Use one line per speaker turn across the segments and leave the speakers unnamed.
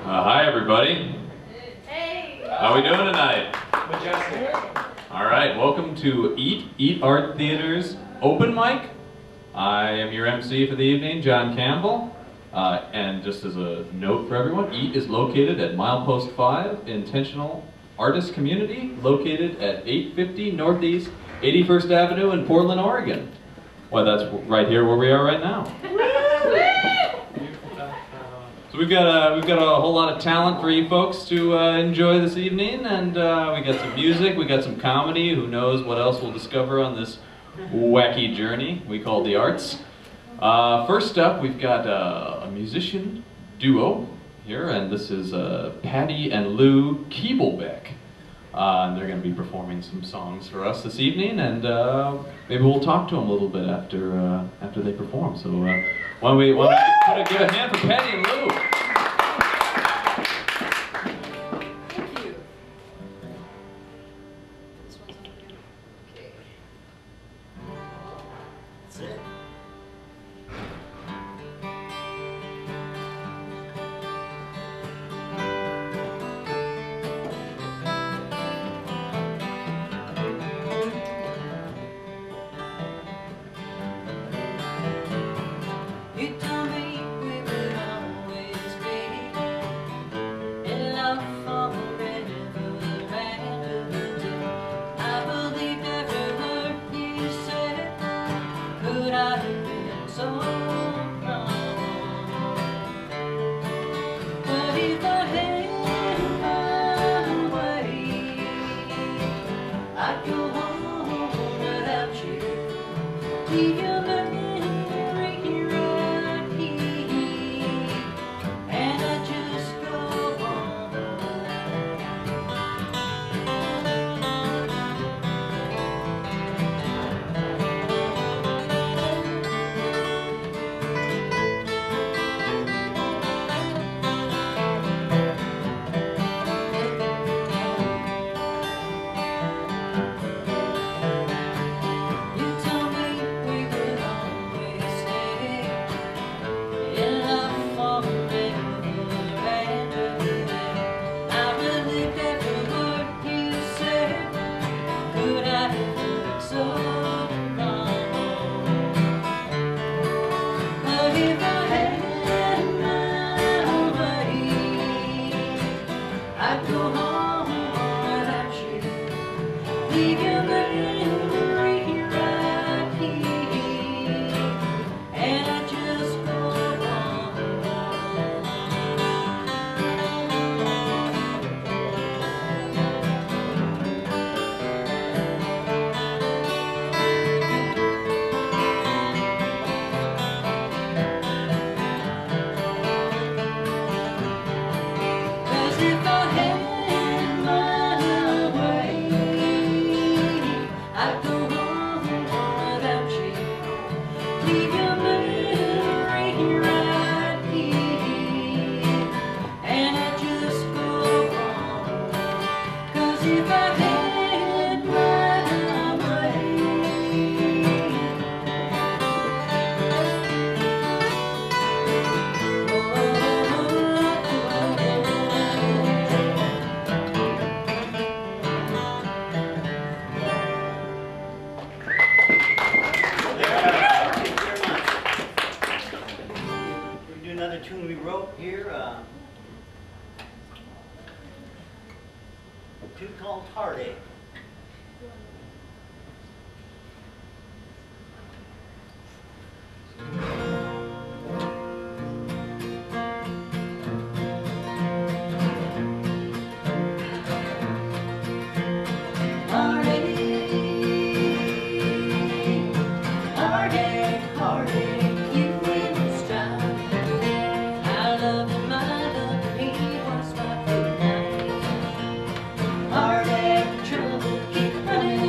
Hi everybody.
Hey.
How we doing tonight?
Majestic.
All right, welcome to Eat Art Theater's open mic. I am your MC for the evening, John Campbell. And just as a note for everyone, Eat is located at Milepost 5, Intentional Artist Community, located at 850 Northeast 81st Avenue in Portland, Oregon. Well, that's right here where we are right now. So we've got a whole lot of talent for you folks to enjoy this evening, and we got some music, we got some comedy. Who knows what else we'll discover on this wacky journey we call the arts. First up, we've got a musician duo here, and this is Patty and Lou Keeblebeck. And they're going to be performing some songs for us this evening, and maybe we'll talk to them a little bit after they perform. So why don't we give a hand for Patty and Lou?
Thank you. This one's over here. Okay. That's it.
You told me we would always be in love forever and a day. I believed every word you said. Could I have been so wrong? But if I had my way, I'd go home without you. Leave your memory right here, and I just go on. You told me we would always stay in love forever and a day. I believed every word you said. Could I have been so wrong? But if I had my way, I'd go home without you. Leave your memory right here, and I just go on. As if I had my way, I'd go home without you. Leave your memory right here, and I just go on. 'Cause if I had my way,
We'll do another tune we wrote here. A tune called Heartache.
Heartache, heartache, you will strive. I love him, I love him, he was my good night. Heartache, trouble, keep running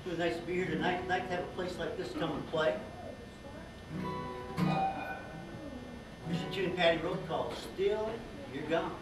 It was nice to be here tonight. Nice to have a place like this come and play. Here's a tune Patty wrote called Still You're Gone.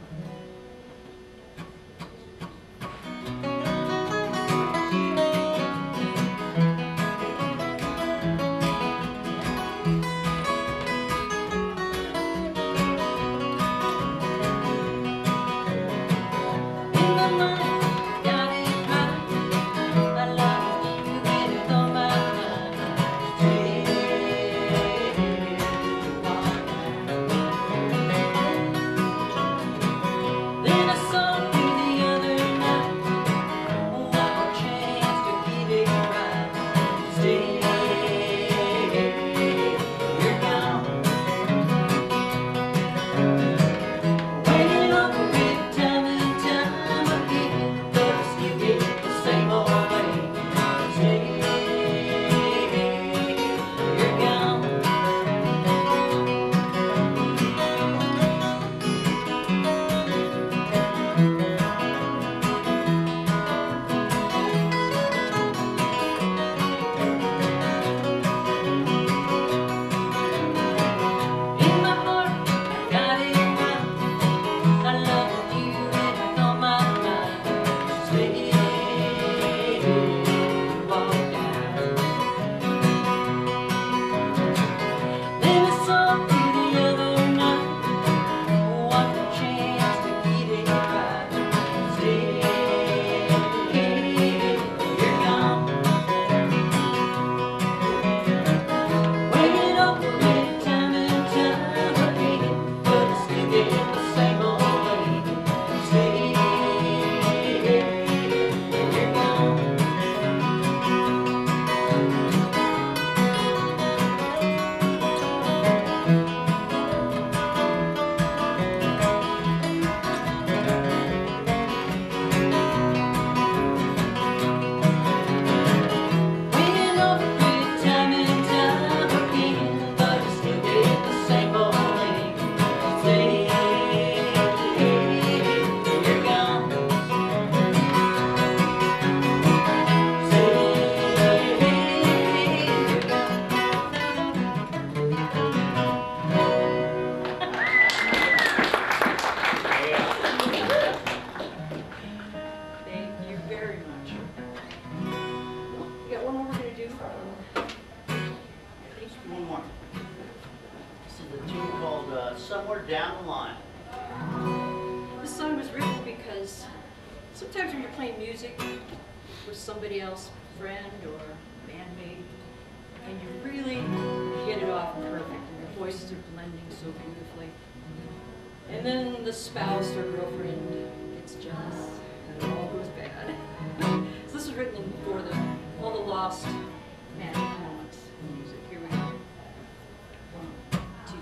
Somewhere down the line.
This song was written because sometimes when you're playing music with somebody else, friend or bandmate, and you really hit it off perfect, and your voices are blending so beautifully, and then the spouse or girlfriend gets jealous, and it all goes bad. So this was written for all the lost magic moments in music. Here we go. 1, 2.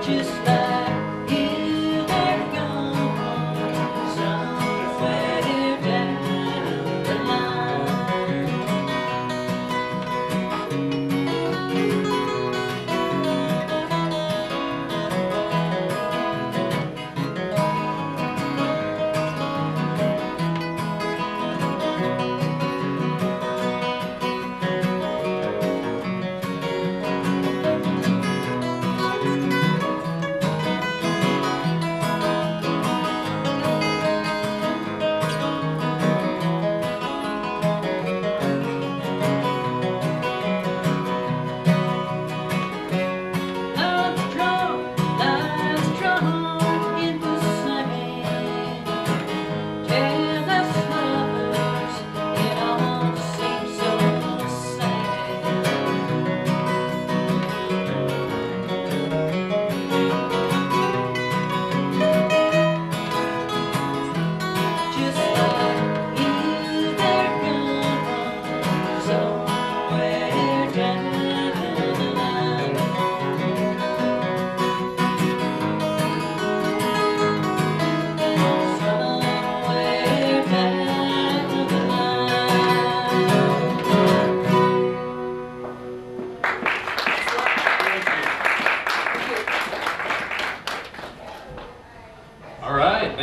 Just like you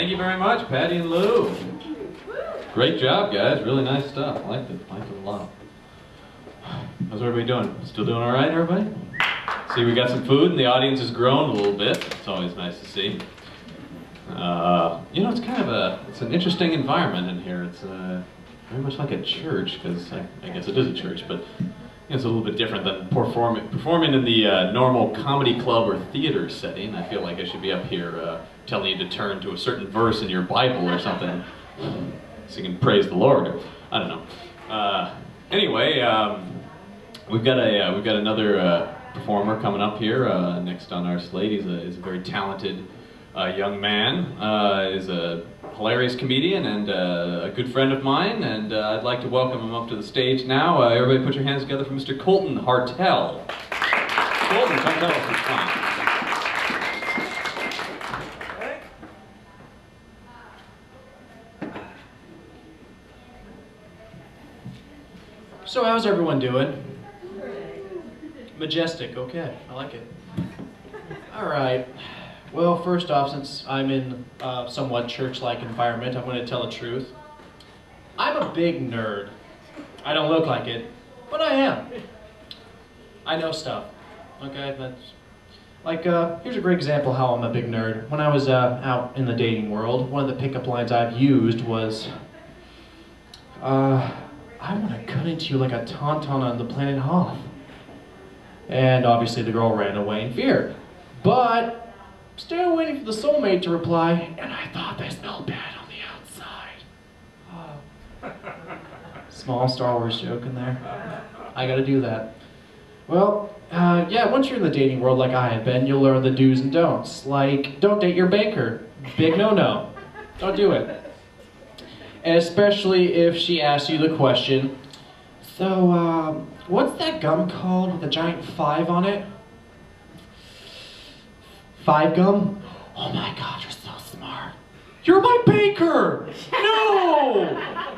Thank you very much, Patty and Lou. Great job, guys. Really nice stuff. I liked it a lot. How's everybody doing? Still doing all right, everybody? See, we got some food, and the audience has grown a little bit. It's always nice to see. You know, it's kind of it's an interesting environment in here. It's very much like a church, because I guess it is a church, but it's a little bit different than performing in the normal comedy club or theater setting. I feel like I should be up here telling you to turn to a certain verse in your Bible or something, so you can praise the Lord. Or, I don't know. Anyway, we've got another performer coming up here next on our slate. He's a very talented young man. Is a hilarious comedian and a good friend of mine, and I'd like to welcome him up to the stage now. Everybody put your hands together for Mr. Colton Hartel. Colton, come tell us what's fun.
So how's everyone doing? Majestic, okay, I like it. All right. Well, first off, since I'm in a somewhat church-like environment, I'm going to tell the truth. I'm a big nerd. I don't look like it, but I am. I know stuff. Okay, that's like here's a great example how I'm a big nerd. When I was out in the dating world, one of the pickup lines I've used was, I want to cut into you like a tauntaun on the planet Hoth. And obviously the girl ran away in fear. But still waiting for the soulmate to reply, and I thought they smelled bad on the outside. Small Star Wars joke in there. I gotta do that. Well, yeah, once you're in the dating world like I have been, you'll learn the do's and don'ts. Like, don't date your banker. Big no-no. Don't do it. And especially if she asks you the question, so, what's that gum called with the giant 5 on it? 5 gum? Oh my God, you're so smart. You're my baker! No!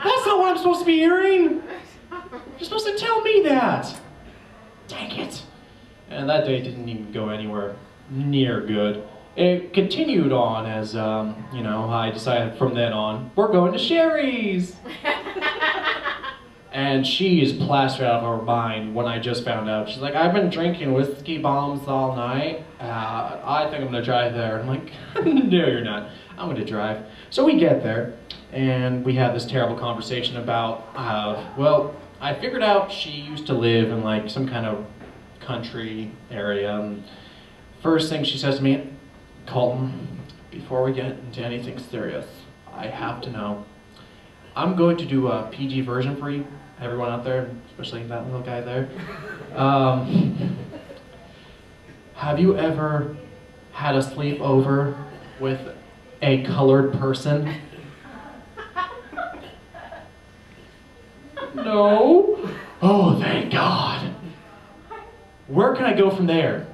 That's not what I'm supposed to be hearing! You're supposed to tell me that! Dang it. And that date didn't even go anywhere near good. It continued on as, you know, I decided from then on, we're going to Sherry's! And she is plastered out of her mind when I just found out. She's like, I've been drinking whiskey bombs all night. I think I'm gonna drive there. I'm like, no, you're not. I'm gonna drive. So we get there, and we have this terrible conversation about, well, I figured out she used to live in like some kind of country area. And first thing she says to me, Colton, before we get into anything serious, I have to know. I'm going to do a PG version for you, everyone out there, especially that little guy there. Have you ever had a sleepover with a colored person? No? Oh, thank God. Where can I go from there?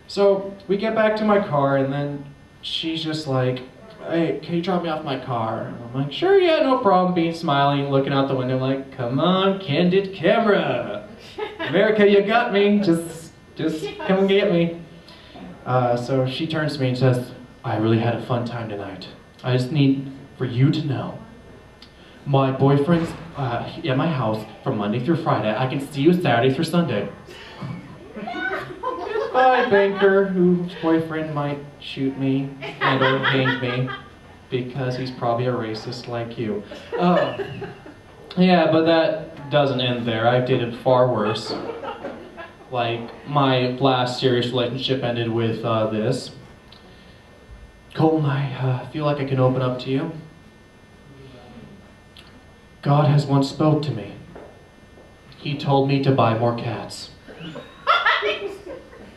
So we get back to my car, and then she's just like, hey, can you drop me off my car? And I'm like, sure, yeah, no problem. Being smiling, looking out the window like, come on, candid camera. America, you got me. Just come and get me. So she turns to me and says, I really had a fun time tonight. I just need for you to know. My boyfriend's at my house from Monday through Friday. I can see you Saturday through Sunday. Bye, banker, whose boyfriend might shoot me and or hang me because he's probably a racist like you. Yeah, but that doesn't end there. I've dated far worse. Like, my last serious relationship ended with this. Colton, I feel like I can open up to you. God has once spoke to me. He told me to buy more cats.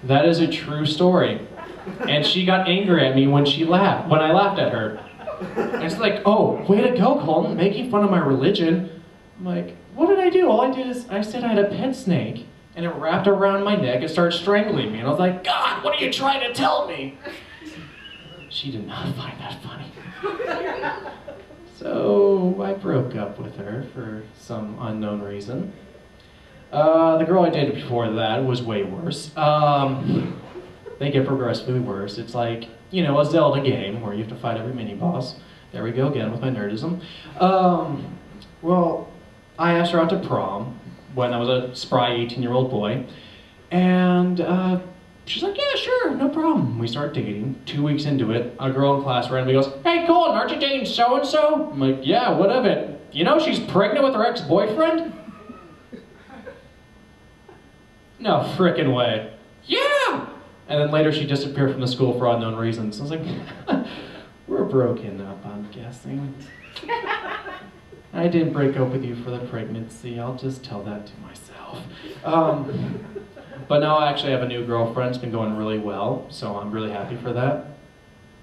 That is a true story. And she got angry at me when I laughed at her. And it's like, oh, way to go, Colton, making fun of my religion. I'm like, what did I do? All I did is I said I had a pet snake, and it wrapped around my neck and started strangling me. And I was like, God, what are you trying to tell me? She did not find that funny. So I broke up with her for some unknown reason. The girl I dated before that was way worse. they get progressively worse. It's like, you know, a Zelda game where you have to fight every mini-boss. There we go again with my nerdism. Well, I asked her out to prom when I was a spry 18-year-old boy, and she's like, yeah, sure, no problem. We start dating. 2 weeks into it, a girl in class randomly goes, hey, Colin, aren't you dating so-and-so? I'm like, yeah, what of it? You know she's pregnant with her ex-boyfriend? No frickin' way. Yeah! And then later she disappeared from the school for unknown reasons. I was like, we're broken up, I'm guessing. I didn't break up with you for the pregnancy. I'll just tell that to myself. But now I actually have a new girlfriend. It's been going really well, so I'm really happy for that.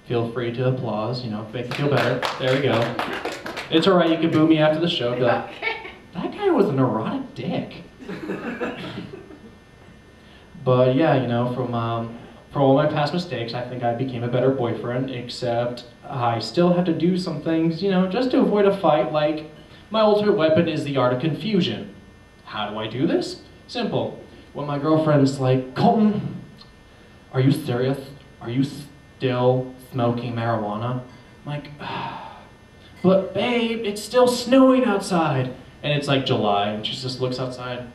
Feel free to applause, you know, make me feel better. There we go. It's all right, you can boo me after the show. Be like, that guy was a neurotic dick. But yeah, you know, from all my past mistakes, I think I became a better boyfriend, except I still have to do some things, you know, just to avoid a fight, like my ultimate weapon is the art of confusion. How do I do this? Simple. When my girlfriend's like, Colton, are you serious? Are you still smoking marijuana? I'm like, but babe, it's still snowing outside. And it's like July, and she just looks outside.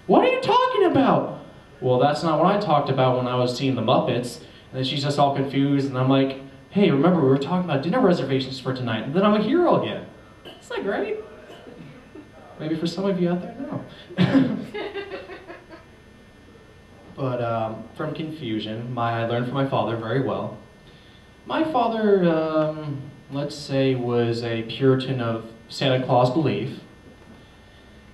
What are you talking about? Well, that's not what I talked about when I was seeing the Muppets. And then she's just all confused, and I'm like, hey, remember we were talking about dinner reservations for tonight, and then I'm a hero again. Isn't that great? Maybe for some of you out there, no. But from confusion, I learned from my father very well. My father, let's say, was a Puritan of Santa Claus belief.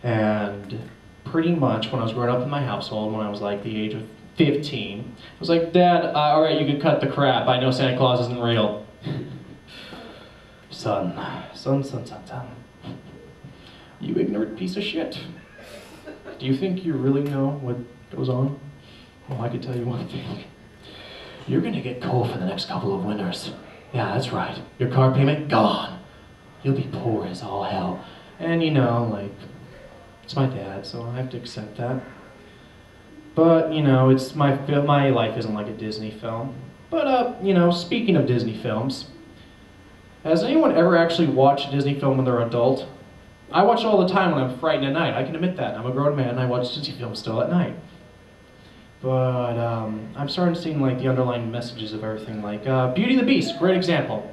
And pretty much when I was growing up in my household, when I was like the age of 15, I was like, Dad, all right, you can cut the crap. I know Santa Claus isn't real. Son. You ignorant piece of shit. Do you think you really know what goes on? Well, I can tell you one thing. You're gonna get cold for the next couple of winters. Yeah, that's right. Your car payment, gone. You'll be poor as all hell. And you know, like, it's my dad, so I have to accept that. But, you know, it's my life isn't like a Disney film. But, you know, speaking of Disney films, has anyone ever actually watched a Disney film when they're an adult? I watch it all the time when I'm frightened at night. I can admit that. I'm a grown man and I watch Disney films still at night. But I'm starting to see like the underlying messages of everything, like Beauty and the Beast, great example.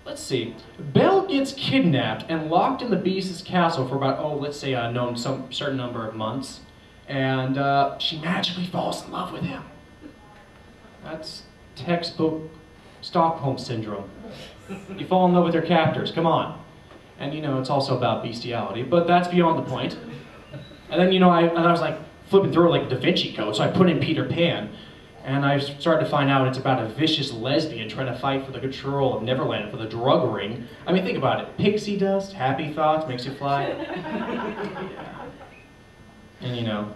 Let's see. Belle gets kidnapped and locked in the Beast's castle for about, let's say some certain number of months, and she magically falls in love with him. That's textbook Stockholm Syndrome. You fall in love with your captors, come on. And you know, it's also about bestiality, but that's beyond the point. And then, you know, I was like flipping through like a Da Vinci Code, so I put in Peter Pan, and I started to find out it's about a vicious lesbian trying to fight for the control of Neverland for the drug ring. I mean, think about it. Pixie dust, happy thoughts, makes you fly. Yeah. And you know,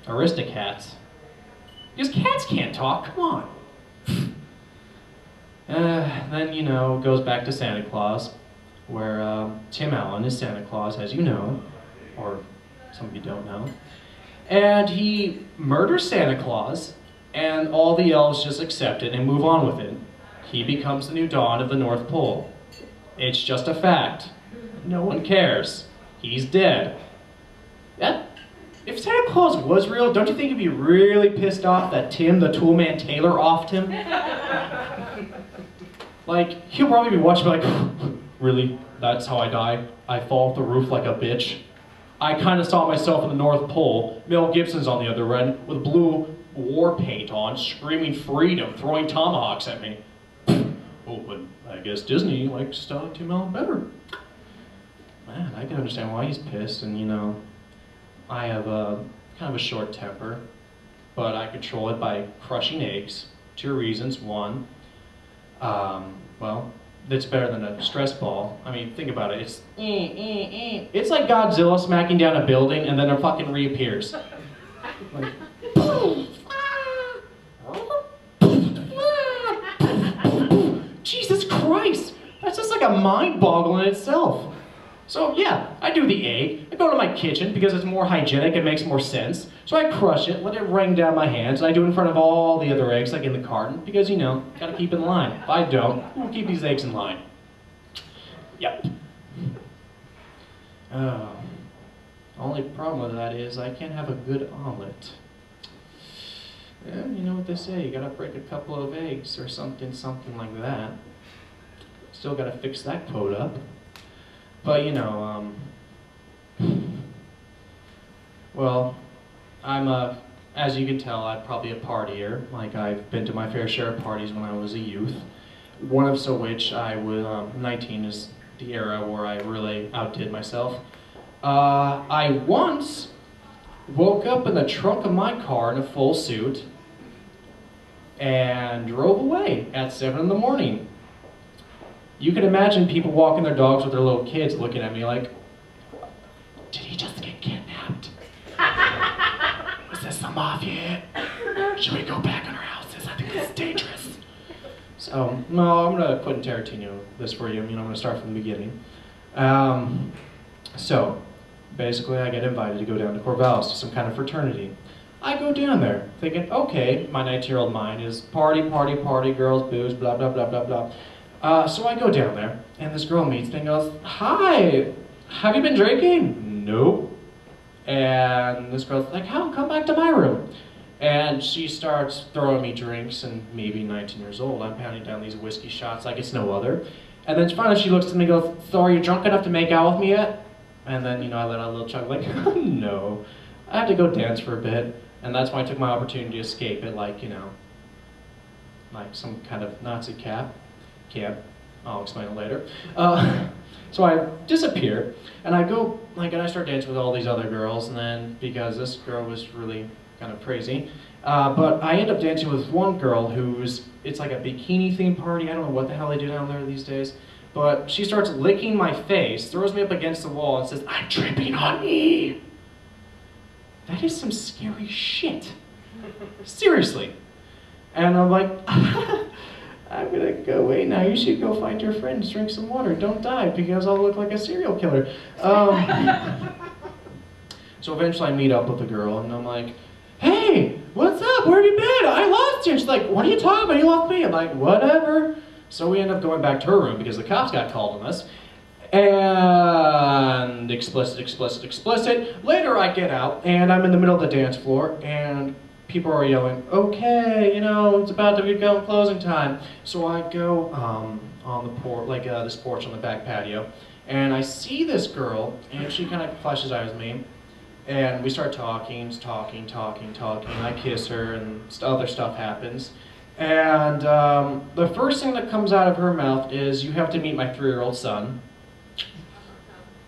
Aristocats. Because cats can't talk, come on. Then, you know, it goes back to Santa Claus, where Tim Allen is Santa Claus, as you know, or some of you don't know. And he murders Santa Claus, and all the elves just accept it and move on with it. He becomes the new dawn of the North Pole. It's just a fact. No one cares. He's dead. If Santa Claus was real, don't you think he'd be really pissed off that Tim the Toolman Taylor offed him? Like, he'll probably be watching like, really? That's how I die? I fall off the roof like a bitch? I kind of saw myself in the North Pole. Mel Gibson's on the other end with blue war paint on, screaming freedom, throwing tomahawks at me. Oh, but I guess Disney likes Tim Allen better. Man, I can understand why he's pissed, and you know, I have kind of a short temper, but I control it by crushing eggs. 2 reasons. One, well, it's better than a stress ball. I mean, think about it. It's like Godzilla smacking down a building and then it fucking reappears. Like, Jesus Christ! That's just like a mind boggle in itself. So yeah, I do the egg. I go to my kitchen because it's more hygienic, it makes more sense. So I crush it, let it rain down my hands, and I do it in front of all the other eggs, like in the carton, because you know, gotta keep in line. If I don't, who will keep these eggs in line? Yep. Only problem with that is I can't have a good omelet. Yeah, you know what they say, you gotta break a couple of eggs or something like that. Still gotta fix that code up. But you know, well, I'm as you can tell, I'm probably a partier. Like I've been to my fair share of parties when I was a youth. One of which I was, 19 is the era where I really outdid myself. I once woke up in the trunk of my car in a full suit and drove away at 7 in the morning. You can imagine people walking their dogs with their little kids looking at me like, did he just get kidnapped? Is this the mafia? Should we go back in our houses? I think this is dangerous. So, no, I'm gonna Quentin Tarantino this for you. I'm gonna start from the beginning. So, basically I get invited to go down to Corvallis to some kind of fraternity. I go down there thinking, okay, my 19-year-old mind is party, party, party, girls, booze, blah, blah, blah, blah, blah. So I go down there, and this girl meets me and goes, hi, have you been drinking? Nope. And this girl's like, come back to my room. And she starts throwing me drinks, and maybe 19 years old, I'm pounding down these whiskey shots like it's no other. And then finally she looks at me and goes, so are you drunk enough to make out with me yet? And then, you know, I let out a little chug like, no. I have to go dance for a bit. And that's when I took my opportunity to escape it, like, you know, like some kind of Nazi camp. I'll explain it later. So I disappear, and I go, like, and I start dancing with all these other girls, and then, because this girl was really kind of crazy, but I end up dancing with one girl it's like a bikini themed party. I don't know what the hell they do down there these days, but she starts licking my face, throws me up against the wall, and says, I'm tripping on E! That is some scary shit. Seriously. And I'm like, I'm gonna go away now. You should go find your friends, drink some water, don't die, because I'll look like a serial killer. So eventually I meet up with the girl, and I'm like, hey, what's up? Where have you been? I lost you. And she's like, what are you talking about? You lost me. I'm like, whatever. So we end up going back to her room because the cops got called on us. And explicit. Later I get out, and I'm in the middle of the dance floor, and people are yelling, okay, you know, it's about to be closing time. So I go on the porch, like this porch on the back patio, and I see this girl, and she kind of flashes eyes with me, and we start talking. I kiss her, and other stuff happens. And the first thing that comes out of her mouth is, you have to meet my 3-year-old son.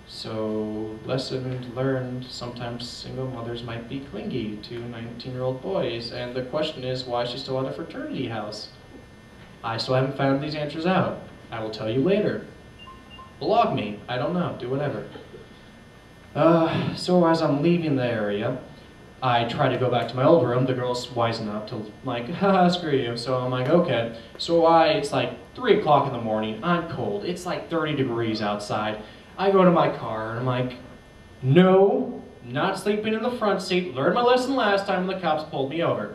So, lesson learned, sometimes single mothers might be clingy to 19-year-old boys, and the question is, why is she still at a fraternity house? I still haven't found these answers out. I will tell you later. Blog me, I don't know, do whatever. So as I'm leaving the area, I try to go back to my old room. The girl's wising up to like, haha, screw you. So I'm like, okay. So it's like 3 o'clock in the morning, I'm cold, it's like 30 degrees outside. I go to my car, and I'm like, no, not sleeping in the front seat. Learned my lesson last time when the cops pulled me over.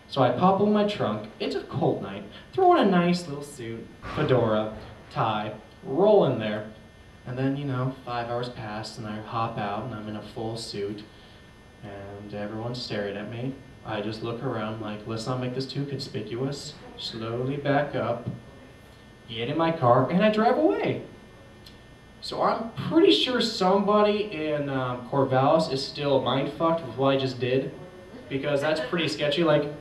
So I pop in my trunk. It's a cold night. Throw in a nice little suit, fedora, tie, roll in there. And then, you know, 5 hours pass, and I hop out, and I'm in a full suit. And everyone's staring at me. I just look around like, let's not make this too conspicuous. Slowly back up, get in my car, and I drive away. So I'm pretty sure somebody in Corvallis is still mind-fucked with what I just did, because that's pretty sketchy. Like,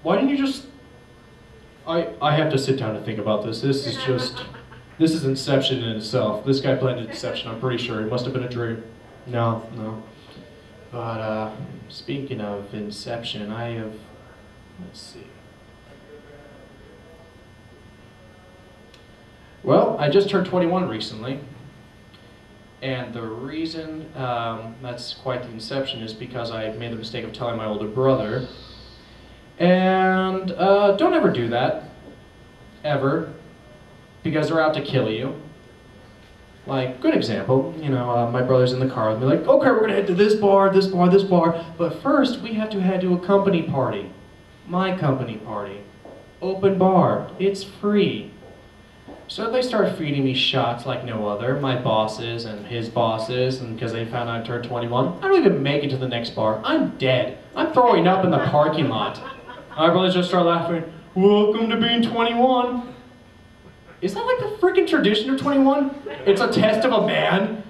why didn't you just... I have to sit down and think about this. This is Inception in itself. This guy planned Inception, I'm pretty sure. It must have been a dream. No. But, speaking of Inception, let's see. Well, I just turned 21 recently, and the reason that's quite the inception is because I made the mistake of telling my older brother. And don't ever do that, ever, because they're out to kill you. Like, good example, you know, my brother's in the car with me, like, okay, we're gonna head to this bar, this bar, this bar, but first we have to head to a company party. My company party. Open bar. It's free. So they start feeding me shots like no other, my bosses and his bosses, and because they found out I turned 21. I don't even make it to the next bar. I'm dead. I'm throwing up in the parking lot. My brothers just start laughing, welcome to being 21. Is that like the freaking tradition of 21? It's a test of a man?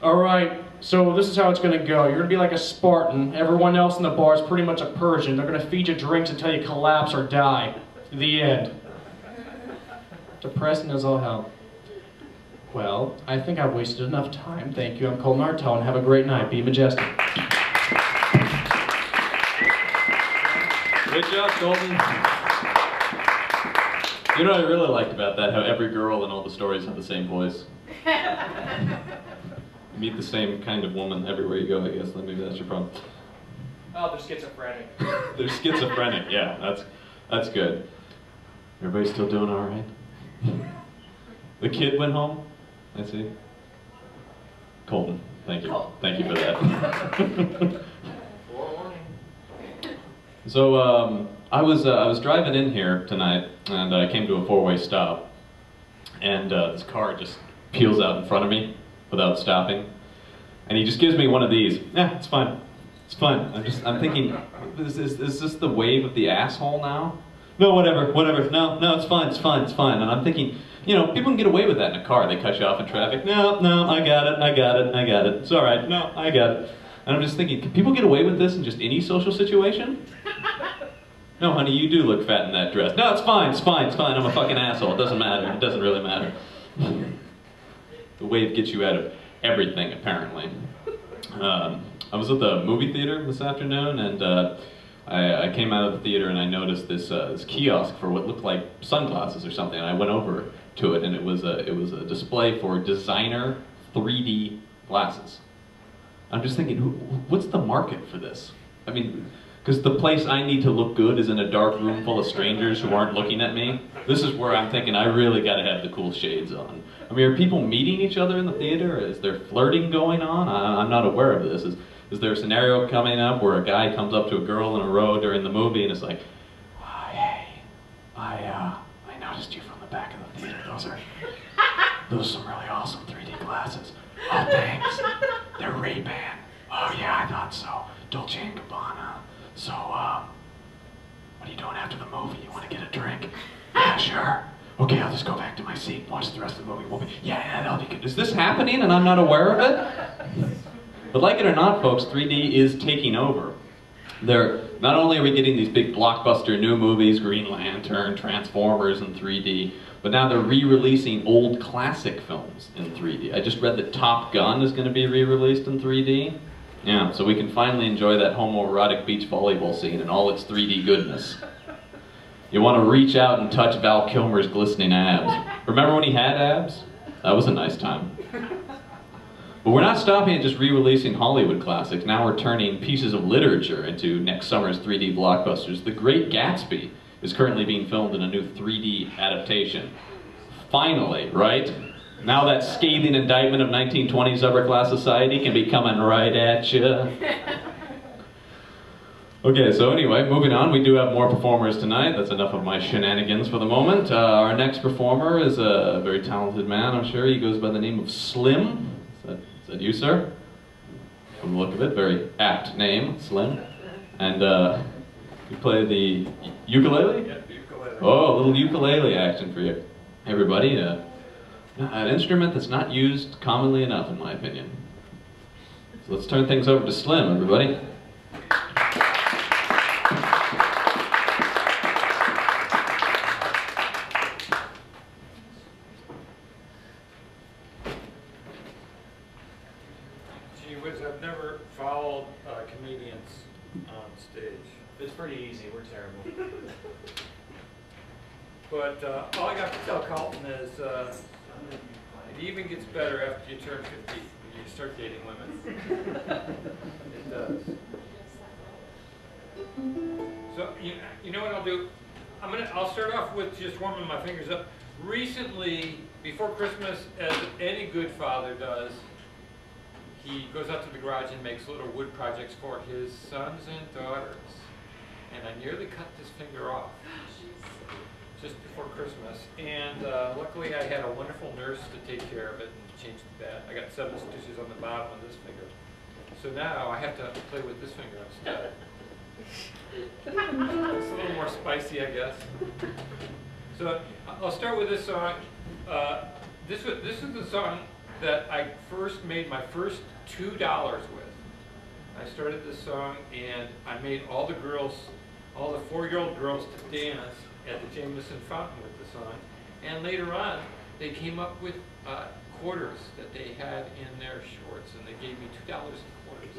Alright, so this is how it's gonna go. You're gonna be like a Spartan. Everyone else in the bar is pretty much a Persian. They're gonna feed you drinks until you collapse or die. The end. Depressing as all hell. Well, I think I've wasted enough time. Thank you. I'm Colton Artel, and have a great night. Be majestic.
Good job, Colton. You know what I really liked about that? How every girl in all the stories had the same voice. You meet the same kind of woman everywhere you go, I guess. Maybe that's your problem.
Oh, they're schizophrenic.
They're schizophrenic, yeah. That's good. Everybody still doing all right? The kid went home? I see. Colton, thank you. Thank you for that. So I was driving in here tonight, and I came to a four-way stop, and this car just peels out in front of me without stopping, and he just gives me one of these. Yeah, it's fine. It's fine. I'm thinking, is this the wave of the asshole now? No, whatever. No, it's fine. And I'm thinking, you know, people can get away with that in a car. They cut you off in traffic. No, I got it. It's all right. No, I got it. And I'm just thinking, can people get away with this in just any social situation? No, honey, you do look fat in that dress. No, it's fine. I'm a fucking asshole. It doesn't matter. It doesn't really matter. The wave gets you out of everything, apparently. I was at the movie theater this afternoon, and I came out of the theater and I noticed this kiosk for what looked like sunglasses or something. And I went over to it, and it was a display for designer 3D glasses. I'm just thinking, what's the market for this? I mean, because the place I need to look good is in a dark room full of strangers who aren't looking at me. This is where I'm thinking I really got to have the cool shades on. I mean, are people meeting each other in the theater? Is there flirting going on? I'm not aware of this. Is there a scenario coming up where a guy comes up to a girl in a row during the movie and is like, hey, I noticed you from the back of the theater. Those are some really awesome 3D glasses. Oh, thanks. They're Ray-Ban. Oh, yeah, I thought so. Dolce & Gabbana. So, what are you doing after the movie? You want to get a drink? Yeah, sure. Okay, I'll just go back to my seat and watch the rest of the movie. Yeah, that'll be good. Is this happening and I'm not aware of it? But like it or not, folks, 3D is taking over. Not only are we getting these big blockbuster new movies, Green Lantern, Transformers in 3D, but now they're re-releasing old classic films in 3D. I just read that Top Gun is going to be re-released in 3D. Yeah, so we can finally enjoy that homoerotic beach volleyball scene in all its 3D goodness. You want to reach out and touch Val Kilmer's glistening abs. Remember when he had abs? That was a nice time. But we're not stopping at just re-releasing Hollywood classics. Now we're turning pieces of literature into next summer's 3D blockbusters. The Great Gatsby is currently being filmed in a new 3D adaptation. Finally, right? Now that scathing indictment of 1920s upper-class society can be coming right at you. Okay, so anyway, moving on. We do have more performers tonight. That's enough of my shenanigans for the moment. Our next performer is a very talented man, I'm sure. He goes by the name of Slim. Is that you, sir? From the look of it, very apt name, Slim. And you play the ukulele?
Yeah, the ukulele.
Oh, a little ukulele action for you. Everybody, an instrument that's not used commonly enough, in my opinion. So let's turn things over to Slim, everybody.
Gee whiz, I've never followed comedians on stage.
It's pretty easy, we're terrible.
But all I got to tell Colton is it even gets better after you turn 50 when you start dating women. It does. So you know what I'll do? I'll start off with just warming my fingers up. Recently, before Christmas, as any good father does, he goes out to the garage and makes little wood projects for his sons and daughters. And I nearly cut this finger off just before Christmas. And luckily I had a wonderful nurse to take care of it and change the bed. I got 7 stitches on the bottom of this finger. So now I have to play with this finger instead. It's a little more spicy, I guess. So I'll start with this song. This is the song that I first made my first $2 with. I started this song and I made all the girls, all the 4-year-old girls to dance at the Jameson Fountain with the song. And later on, they came up with quarters that they had in their shorts, and they gave me $2 in quarters.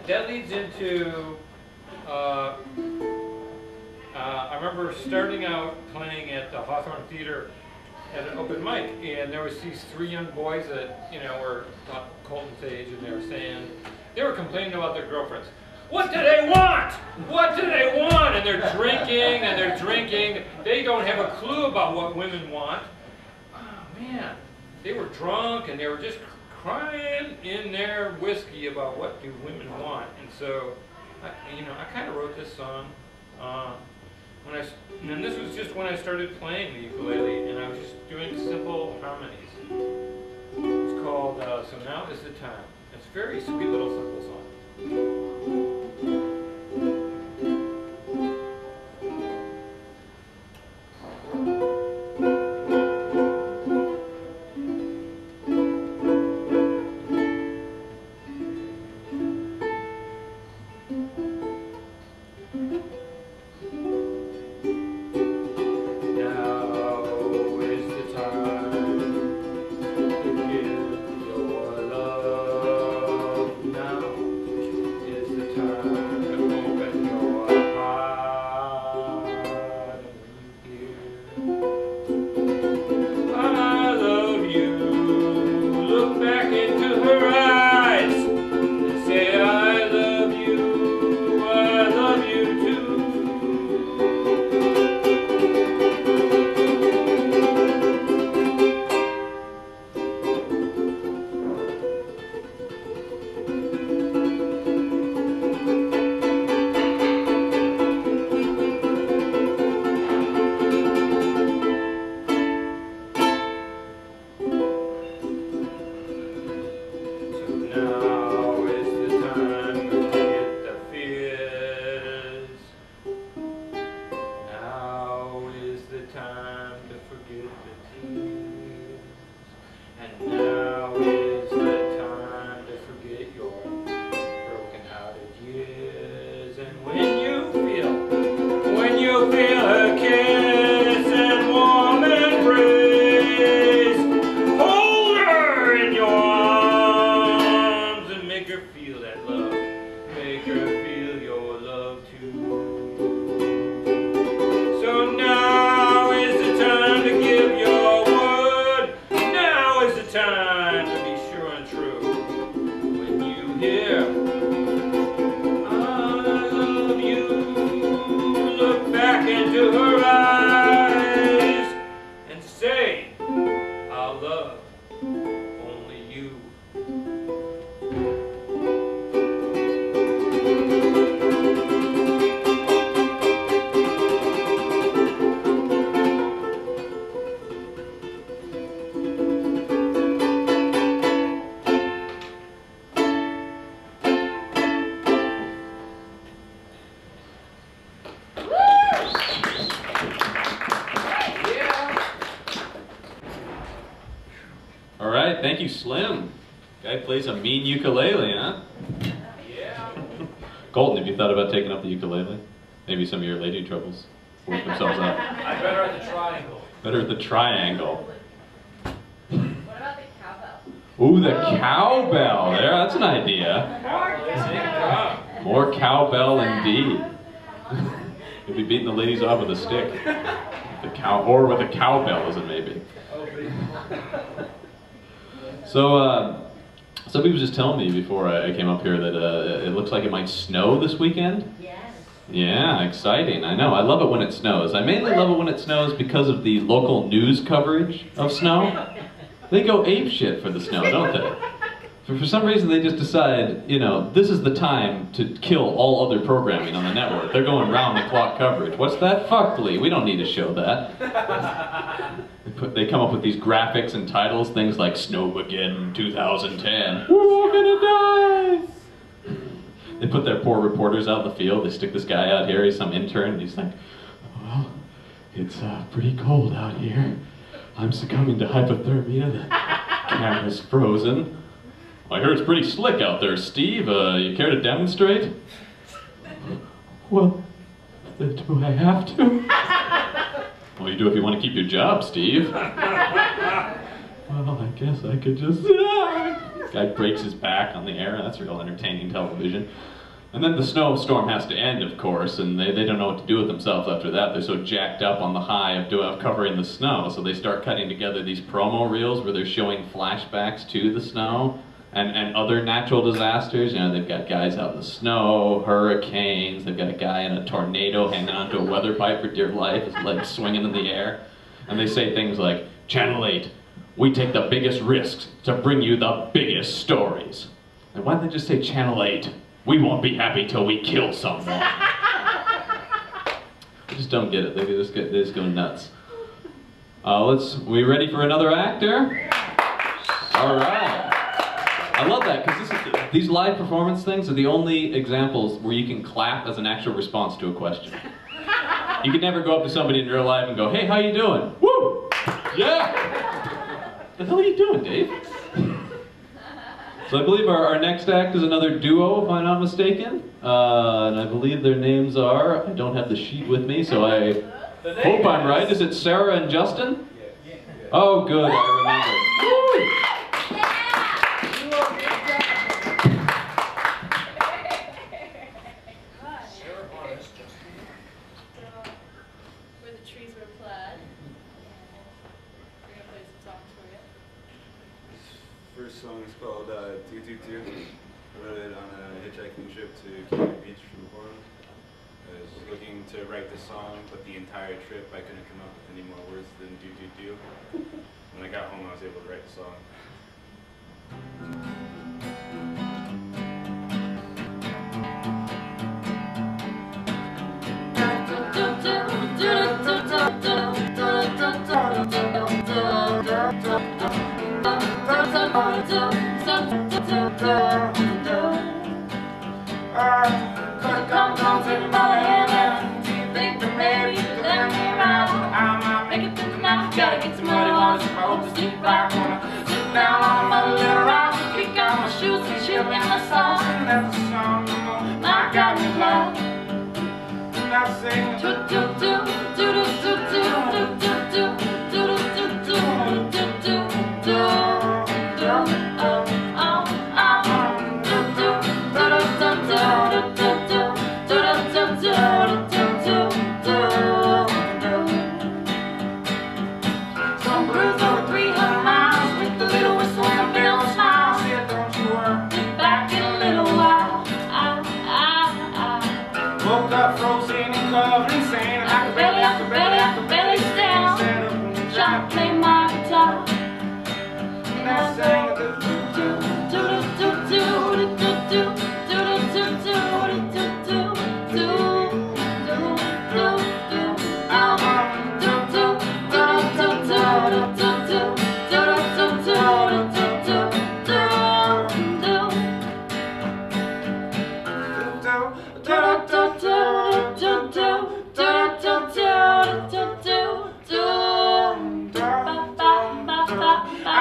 That leads into, I remember starting out playing at the Hawthorne Theater at an open mic, and there was these 3 young boys that, you know, were Colton's age, and they were saying, they were complaining about their girlfriends. What do they want? What do they want? And they're drinking, and they're drinking. They don't have a clue about what women want. Oh, man. They were drunk, and they were just crying in their whiskey about what do women want. And so, I kind of wrote this song. And this was just when I started playing the ukulele, and I was just doing simple harmonies. It's called So Now Is the Time. It's a very sweet little simple song. Back into her eyes and say I love you.
right, thank you, Slim. Guy plays a mean ukulele, huh?
Yeah.
Colton, have you thought about taking up the ukulele? Maybe some of your lady troubles work themselves out.
I'm better at the triangle.
Better at the triangle.
What about the cowbell?
Ooh, the cowbell. There, that's an idea. More cowbell indeed. You'll be beating the ladies off with a stick. The cow, or with a cowbell, as it may be. So, somebody was just telling me before I came up here that it looks like it might snow this weekend.
Yes.
Yeah, exciting. I know. I love it when it snows. I mainly love it when it snows because of the local news coverage of snow. They go apeshit for the snow, don't they? For some reason, they just decide, you know, this is the time to kill all other programming on the network. They're going round-the-clock coverage. What's that? Fuckly. We don't need to show that. They come up with these graphics and titles, things like Snowmageddon 2010. We're all gonna die! They put their poor reporters out in the field. They stick this guy out here. He's some intern. And he's like, well, it's pretty cold out here. I'm succumbing to hypothermia. The camera's frozen. I heard it's pretty slick out there, Steve. You care to demonstrate? Well, do I have to? Well, you do if you want to keep your job, Steve. Well, I guess I could just... Guy breaks his back on the air. That's real entertaining television. And then the snowstorm has to end, of course, and they don't know what to do with themselves after that. They're so jacked up on the high of covering the snow, so they start cutting together these promo reels where they're showing flashbacks to the snow. And other natural disasters. You know, they've got guys out in the snow, hurricanes, they've got a guy in a tornado hanging onto a weather pipe for dear life, his legs swinging in the air. And they say things like, Channel 8, we take the biggest risks to bring you the biggest stories. And why don't they just say Channel 8, we won't be happy till we kill someone. I just don't get it, they just go nuts. We ready for another actor? All right. I love that, because these live performance things are the only examples where you can clap as an actual response to a question. You can never go up to somebody in real life and go, hey, how you doing? Woo! Yeah! The hell are you doing, Dave? So I believe our next act is another duo, if I'm not mistaken. And I believe their names are, I don't have the sheet with me, so I hope I'm right. Is it Sarah and Justin? Oh, good, I remember. Woo!
First song is called 222. I wrote it on a hitchhiking trip to Canada Beach from Portland. I was looking to write the song, but the entire trip I couldn't come up with any more words than do do do. When I got home, I was able to write the song.
Gotta get some money, wanna smoke, sleep back, wanna sit down on my little rock, kick out my shoes and chill in the sun. That's a song, I got me love. And I sing do do do do do do do do do do do do do do do oh oh oh do do do do do do do do do do do. Some cruise over 300 miles with the little whistle and a bill of smiles. Said, don't you worry, be back in a little while. Woke up frozen and covered in sand. I could barely stand. Trying to play my guitar. And I sang do do do do do do do do do do do do do do do. I